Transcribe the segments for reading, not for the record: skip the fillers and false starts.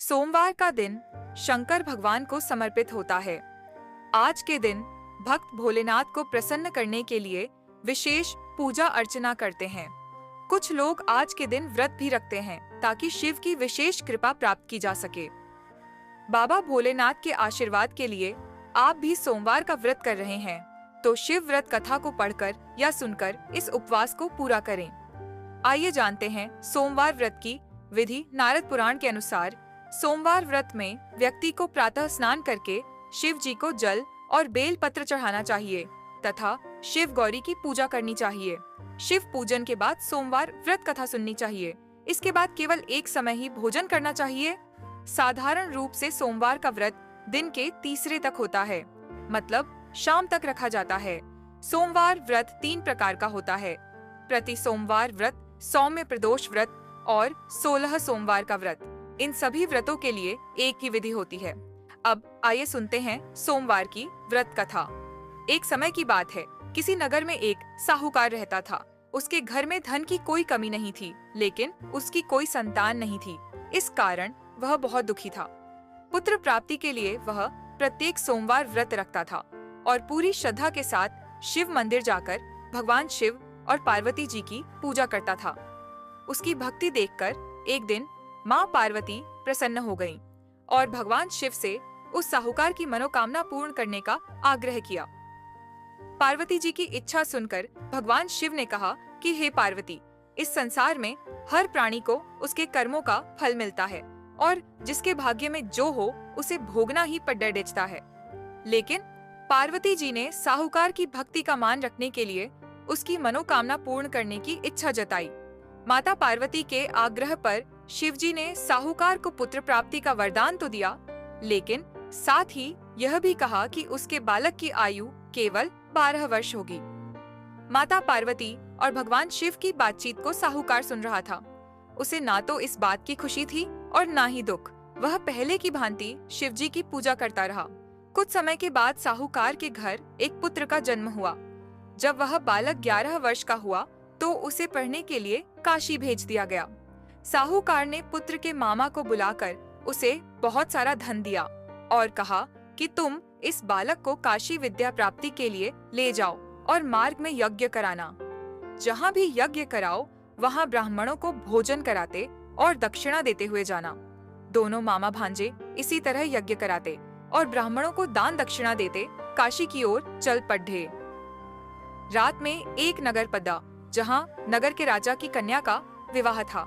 सोमवार का दिन शंकर भगवान को समर्पित होता है। आज के दिन भक्त भोलेनाथ को प्रसन्न करने के लिए विशेष पूजा अर्चना करते हैं। कुछ लोग आज के दिन व्रत भी रखते हैं ताकि शिव की विशेष कृपा प्राप्त की जा सके। बाबा भोलेनाथ के आशीर्वाद के लिए आप भी सोमवार का व्रत कर रहे हैं तो शिव व्रत कथा को पढ़कर या सुनकर इस उपवास को पूरा करें। आइए जानते हैं सोमवार व्रत की विधि। नारद पुराण के अनुसार सोमवार व्रत में व्यक्ति को प्रातः स्नान करके शिव जी को जल और बेल पत्र चढ़ाना चाहिए तथा शिव गौरी की पूजा करनी चाहिए। शिव पूजन के बाद सोमवार व्रत कथा सुननी चाहिए। इसके बाद केवल एक समय ही भोजन करना चाहिए। साधारण रूप से सोमवार का व्रत दिन के तीसरे तक होता है, मतलब शाम तक रखा जाता है। सोमवार व्रत 3 प्रकार का होता है: प्रति सोमवार व्रत, सौम्य प्रदोष व्रत और 16 सोमवार का व्रत। इन सभी व्रतों के लिए एक ही विधि होती है। अब आइए सुनते हैं सोमवार की व्रत कथा। एक समय की बात है, किसी नगर में एक साहूकार रहता था। उसके घर में धन की कोई कमी नहीं थी, लेकिन उसकी कोई संतान नहीं थी। इस कारण वह बहुत दुखी था। पुत्र प्राप्ति के लिए वह प्रत्येक सोमवार व्रत रखता था और पूरी श्रद्धा के साथ शिव मंदिर जाकर भगवान शिव और पार्वती जी की पूजा करता था। उसकी भक्ति देखकर एक दिन माँ पार्वती प्रसन्न हो गईं और भगवान शिव से उस साहूकार की मनोकामना पूर्ण करने का आग्रह किया। पार्वती जी की इच्छा सुनकर भगवान शिव ने कहा कि हे पार्वती, इस संसार में हर प्राणी को उसके कर्मों का फल मिलता है और जिसके भाग्य में जो हो उसे भोगना ही पड़ता है। लेकिन पार्वती जी ने साहूकार की भक्ति का मान रखने के लिए उसकी मनोकामना पूर्ण करने की इच्छा जताई। माता पार्वती के आग्रह पर शिवजी ने साहूकार को पुत्र प्राप्ति का वरदान तो दिया, लेकिन साथ ही यह भी कहा कि उसके बालक की आयु केवल 12 वर्ष होगी। माता पार्वती और भगवान शिव की बातचीत को साहूकार सुन रहा था। उसे ना तो इस बात की खुशी थी और ना ही दुख। वह पहले की भांति शिवजी की पूजा करता रहा। कुछ समय के बाद साहूकार के घर एक पुत्र का जन्म हुआ। जब वह बालक 11 वर्ष का हुआ तो उसे पढ़ने के लिए काशी भेज दिया गया। साहूकार ने पुत्र के मामा को बुलाकर उसे बहुत सारा धन दिया और कहा कि तुम इस बालक को काशी विद्या प्राप्ति के लिए ले जाओ और मार्ग में यज्ञ कराना। जहाँ भी यज्ञ कराओ वहाँ ब्राह्मणों को भोजन कराते और दक्षिणा देते हुए जाना। दोनों मामा भांजे इसी तरह यज्ञ कराते और ब्राह्मणों को दान दक्षिणा देते काशी की ओर चल पड़े। रात में एक नगर पड़ा जहाँ नगर के राजा की कन्या का विवाह था,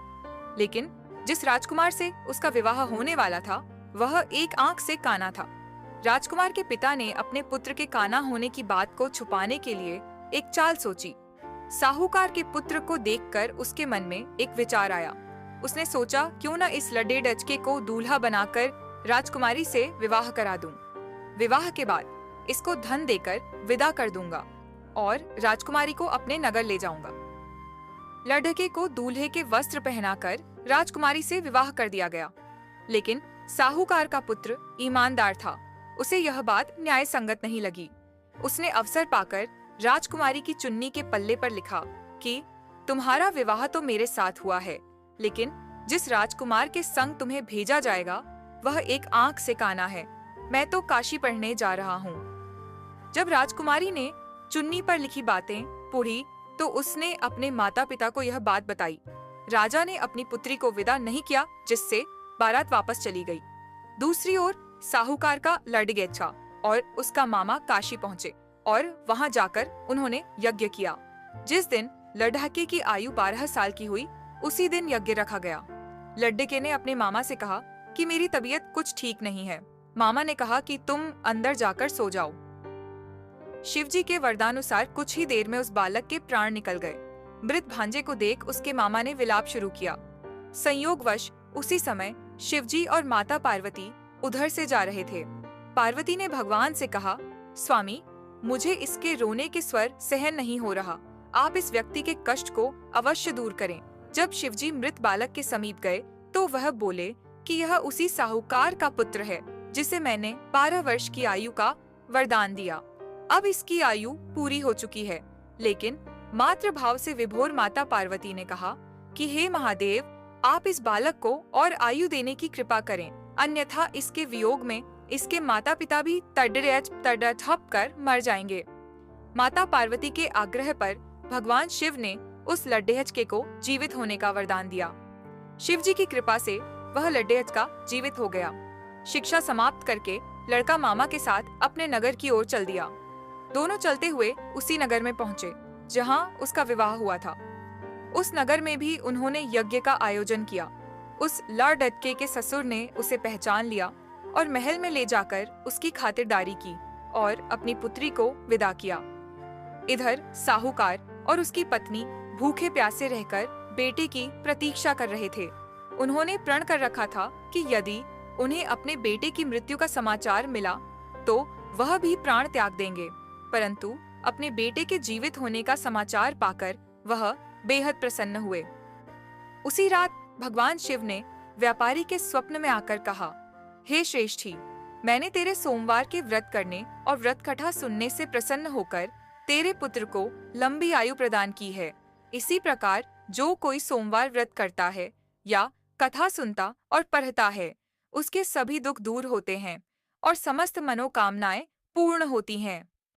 लेकिन जिस राजकुमार से उसका विवाह होने वाला था वह एक आंख से काना था। राजकुमार के पिता ने अपने पुत्र के काना होने की बात को छुपाने के लिए एक चाल सोची। साहूकार के पुत्र को देखकर उसके मन में एक विचार आया। उसने सोचा, क्यों न इस लड्डे डचके को दूल्हा बनाकर राजकुमारी से विवाह करा दूं। विवाह के बाद इसको धन देकर विदा कर दूंगा और राजकुमारी को अपने नगर ले जाऊंगा। लड़के को दूल्हे के वस्त्र पहनाकर राजकुमारी से विवाह कर दिया गया, लेकिन साहूकार का पुत्र ईमानदार था। उसे यह बात न्याय संगत नहीं लगी। उसने अवसर पाकर राजकुमारी की चुन्नी के पल्ले पर लिखा कि तुम्हारा विवाह तो मेरे साथ हुआ है, लेकिन जिस राजकुमार के संग तुम्हें भेजा जाएगा वह एक आंख से काना है। मैं तो काशी पढ़ने जा रहा हूँ। जब राजकुमारी ने चुन्नी पर लिखी बातें पढ़ी तो उसने अपने माता पिता को यह बात बताई। राजा ने अपनी पुत्री को विदा नहीं किया, जिससे बारात वापस चली गई। दूसरी ओर साहूकार का लड़गेच्छा और उसका मामा काशी पहुँचे और वहां जाकर उन्होंने यज्ञ किया। जिस दिन लड़के की आयु 12 साल की हुई उसी दिन यज्ञ रखा गया। लड़के ने अपने मामा से कहा कि मेरी तबीयत कुछ ठीक नहीं है। मामा ने कहा कि तुम अंदर जाकर सो जाओ। शिवजी के वरदानुसार कुछ ही देर में उस बालक के प्राण निकल गए। मृत भांजे को देख उसके मामा ने विलाप शुरू किया। संयोगवश उसी समय शिवजी और माता पार्वती उधर से जा रहे थे। पार्वती ने भगवान से कहा, स्वामी, मुझे इसके रोने के स्वर सहन नहीं हो रहा। आप इस व्यक्ति के कष्ट को अवश्य दूर करें। जब शिवजी मृत बालक के समीप गए तो वह बोले कि यह उसी साहूकार का पुत्र है जिसे मैंने 12 वर्ष की आयु का वरदान दिया। अब इसकी आयु पूरी हो चुकी है। लेकिन मातृ भाव से विभोर माता पार्वती ने कहा कि हे महादेव, आप इस बालक को और आयु देने की कृपा करें। अन्यथा इसके वियोग में इसके माता पिता भी तड़प कर मर जाएंगे। माता पार्वती के आग्रह पर भगवान शिव ने उस लड्डेहचके को जीवित होने का वरदान दिया। शिव जी की कृपा से वह लड्डेहचका जीवित हो गया। शिक्षा समाप्त करके लड़का मामा के साथ अपने नगर की ओर चल दिया। दोनों चलते हुए उसी नगर में पहुंचे जहां उसका विवाह हुआ था। उस नगर में भी उन्होंने यज्ञ का आयोजन किया। उस लड़डटके के ससुर ने उसे पहचान लिया और महल में ले जाकर उसकी खातिरदारी की और अपनी पुत्री को विदा किया। इधर साहूकार और उसकी पत्नी भूखे प्यासे रहकर बेटे की प्रतीक्षा कर रहे थे। उन्होंने प्रण कर रखा था कि यदि उन्हें अपने बेटे की मृत्यु का समाचार मिला तो वह भी प्राण त्याग देंगे, परंतु अपने बेटे के जीवित होने का समाचार पाकर वह बेहद प्रसन्न हुए। उसी रात भगवान शिव ने व्यापारी के स्वप्न में आकर कहा, हे श्रेष्ठी, मैंने तेरे सोमवार के व्रत करने और व्रत कथा सुनने से प्रसन्न होकर तेरे पुत्र को लंबी आयु प्रदान की है। इसी प्रकार जो कोई सोमवार व्रत करता है या कथा सुनता और पढ़ता है, उसके सभी दुख दूर होते हैं और समस्त मनोकामनाएं पूर्ण होती हैं।